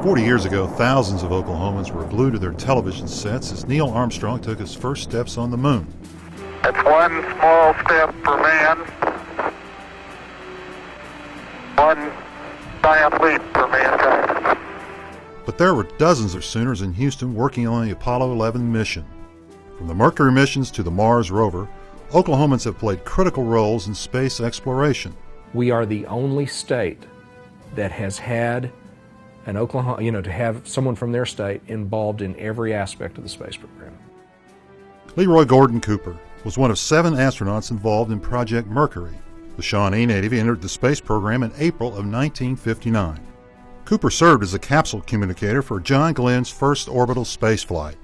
40 years ago, thousands of Oklahomans were glued to their television sets as Neil Armstrong took his first steps on the moon. It's one small step for man, one giant leap for mankind. But there were dozens of Sooners in Houston working on the Apollo 11 mission. From the Mercury missions to the Mars rover, Oklahomans have played critical roles in space exploration. We are the only state that has had an Oklahoma, to have someone from their state involved in every aspect of the space program. Leroy Gordon Cooper was one of 7 astronauts involved in Project Mercury. The Shawnee native entered the space program in April of 1959. Cooper served as a capsule communicator for John Glenn's first orbital space flight.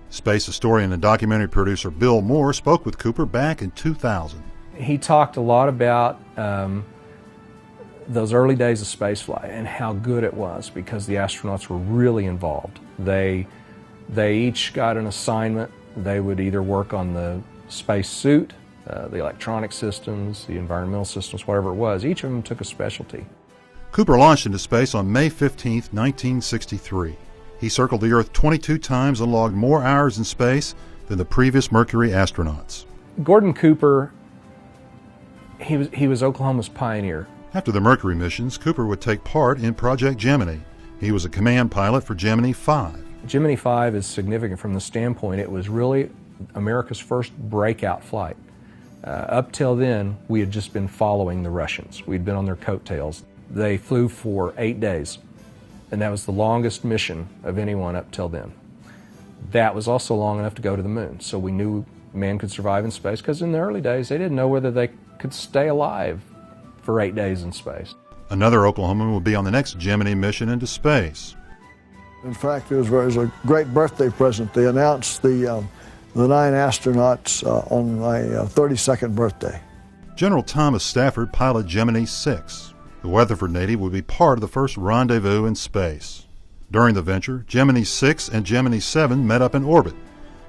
Space historian and documentary producer Bill Moore spoke with Cooper back in 2000. He talked a lot about those early days of spaceflight and how good it was because the astronauts were really involved. They each got an assignment. They would either work on the space suit, the electronic systems, the environmental systems, whatever it was. Each of them took a specialty. Cooper launched into space on May 15, 1963. He circled the Earth 22 times and logged more hours in space than the previous Mercury astronauts. Gordon Cooper, he was Oklahoma's pioneer. After the Mercury missions, Cooper would take part in Project Gemini. He was a command pilot for Gemini 5. Gemini 5 is significant from the standpoint it was really America's first breakout flight. Up till then, we had just been following the Russians. We'd been on their coattails. They flew for 8 days, and that was the longest mission of anyone up till then. That was also long enough to go to the moon, so we knew man could survive in space, because in the early days, they didn't know whether they could stay alive for 8 days in space. Another Oklahoman would be on the next Gemini mission into space. In fact, it was a great birthday present. They announced the 9 astronauts on my 32nd birthday. General Thomas Stafford piloted Gemini 6. The Weatherford native would be part of the first rendezvous in space. During the venture, Gemini 6 and Gemini 7 met up in orbit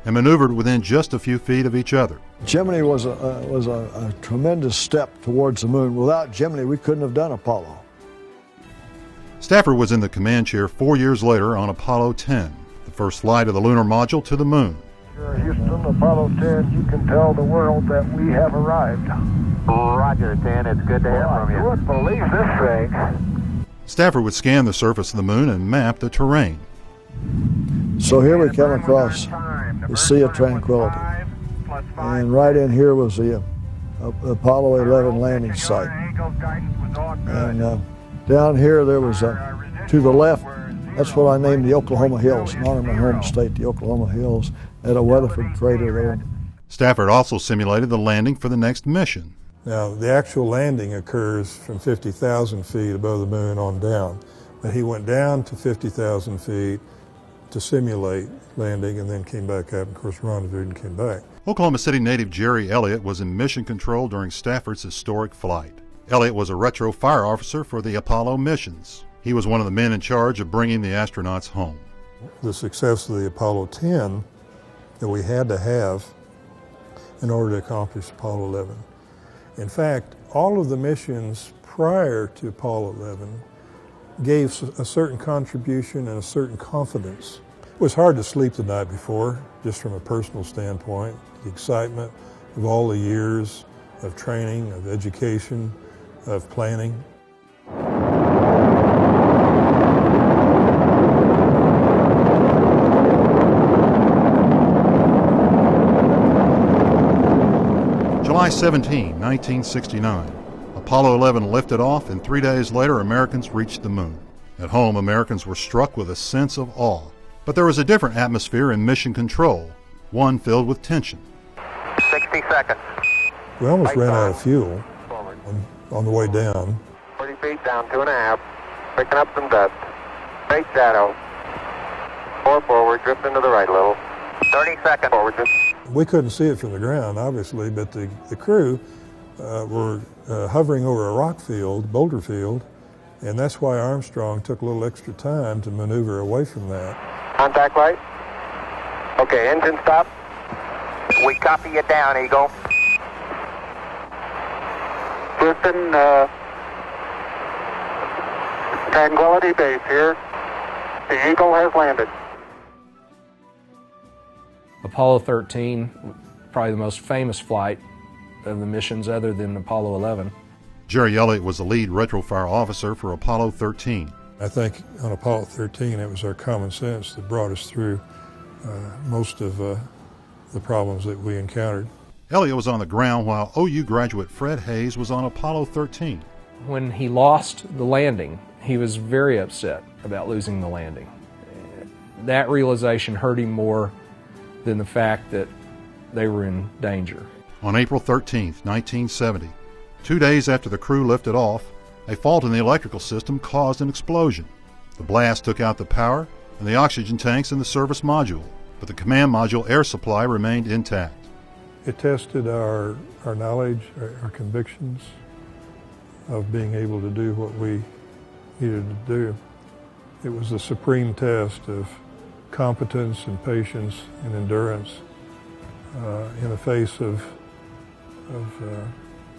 and maneuvered within just a few feet of each other. Gemini was a tremendous step towards the moon. Without Gemini, we couldn't have done Apollo. Stafford was in the command chair 4 years later on Apollo 10, the first flight of the lunar module to the moon. Here, Houston, Apollo 10, you can tell the world that we have arrived. Roger, 10, it's good to hear from you. I couldn't believe this thing. Stafford would scan the surface of the moon and map the terrain. So here we come across the Sea of Tranquility. And right in here was the Apollo 11 landing site. And down here there was, to the left, that's what I named the Oklahoma Hills, in honor of my home state, the Oklahoma Hills, at a Weatherford crater there. Stafford also simulated the landing for the next mission. Now, the actual landing occurs from 50,000 feet above the moon on down. But he went down to 50,000 feet to simulate landing and then came back up, and of course rendezvoused and came back. Oklahoma City native Jerry Elliott was in mission control during Stafford's historic flight. Elliott was a retro fire officer for the Apollo missions. He was one of the men in charge of bringing the astronauts home. The success of the Apollo 10 that we had to have in order to accomplish Apollo 11. In fact, all of the missions prior to Apollo 11 gave a certain contribution and a certain confidence. It was hard to sleep the night before, just from a personal standpoint. The excitement of all the years of training, of education, of planning. July 17, 1969. Apollo 11 lifted off, and 3 days later, Americans reached the moon. At home, Americans were struck with a sense of awe. But there was a different atmosphere in mission control, one filled with tension. 60 seconds. We almost ran out of fuel on the way down. 40 feet down, 2.5. Picking up some dust. Straight shadow. 4 forward, drift into the right a little. 30 seconds. Forward, drift. We couldn't see it from the ground, obviously, but the crew were hovering over a rock field, boulder field, and that's why Armstrong took a little extra time to maneuver away from that. Contact light. Okay, engine stop. We copy you down, Eagle. Houston, Tranquility Base here. The Eagle has landed. Apollo 13, probably the most famous flight of the missions other than Apollo 11. Jerry Elliott was the lead retrofire officer for Apollo 13. I think on Apollo 13 it was our common sense that brought us through most of the problems that we encountered. Elliott was on the ground while OU graduate Fred Hayes was on Apollo 13. When he lost the landing, he was very upset about losing the landing. That realization hurt him more than the fact that they were in danger. On April 13, 1970, 2 days after the crew lifted off, a fault in the electrical system caused an explosion. The blast took out the power and the oxygen tanks in the service module, but the command module air supply remained intact. It tested our knowledge, our convictions of being able to do what we needed to do. It was a supreme test of competence and patience and endurance in the face of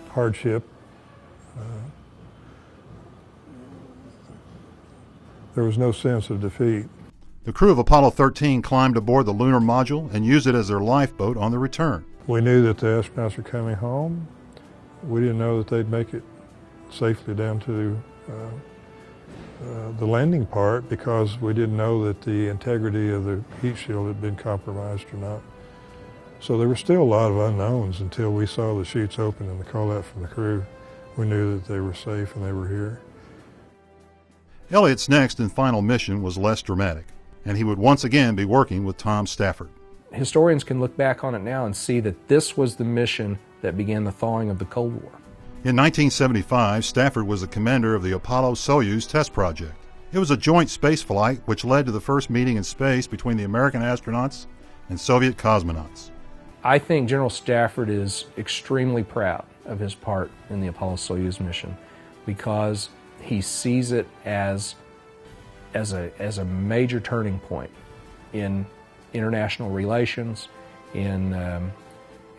hardship. There was no sense of defeat. The crew of Apollo 13 climbed aboard the lunar module and used it as their lifeboat on the return. We knew that the astronauts were coming home. We didn't know that they'd make it safely down to the landing part because we didn't know that the integrity of the heat shield had been compromised or not. So there were still a lot of unknowns until we saw the chutes open and the call out from the crew. We knew that they were safe and they were here. Elliott's next and final mission was less dramatic, and he would once again be working with Tom Stafford. Historians can look back on it now and see that this was the mission that began the thawing of the Cold War. In 1975, Stafford was the commander of the Apollo-Soyuz test project. It was a joint space flight which led to the first meeting in space between the American astronauts and Soviet cosmonauts. I think General Stafford is extremely proud of his part in the Apollo-Soyuz mission because he sees it as a major turning point in international relations, in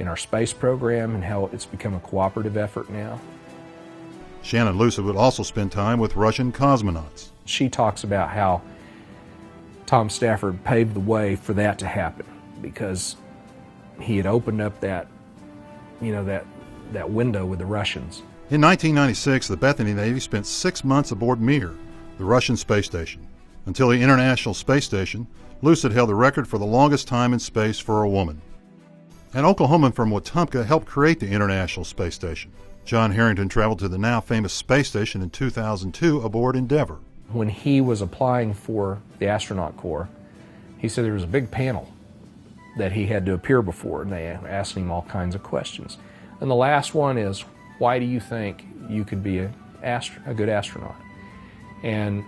our space program, and how it's become a cooperative effort now. Shannon Lucid would also spend time with Russian cosmonauts. She talks about how Tom Stafford paved the way for that to happen because he had opened up that window with the Russians. In 1996, the Bethany Navy spent 6 months aboard Mir, the Russian space station. Until the International Space Station, Lucid held the record for the longest time in space for a woman. An Oklahoman from Wetumpka helped create the International Space Station. John Harrington traveled to the now famous space station in 2002 aboard Endeavour. When he was applying for the astronaut corps, he said there was a big panel that he had to appear before, and they asked him all kinds of questions. And the last one is, why do you think you could be a good astronaut? And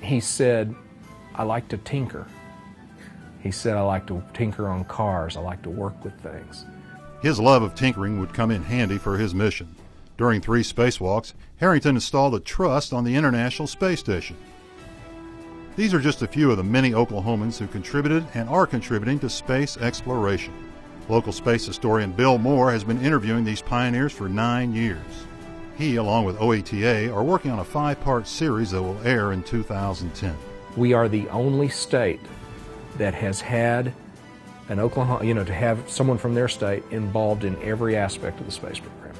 he said, I like to tinker. He said, I like to tinker on cars. I like to work with things. His love of tinkering would come in handy for his mission. During 3 spacewalks, Harrington installed a truss on the International Space Station. These are just a few of the many Oklahomans who contributed and are contributing to space exploration. Local space historian Bill Moore has been interviewing these pioneers for 9 years. He, along with OETA, are working on a 5-part series that will air in 2010. We are the only state that has had an Oklahoma, to have someone from their state involved in every aspect of the space program.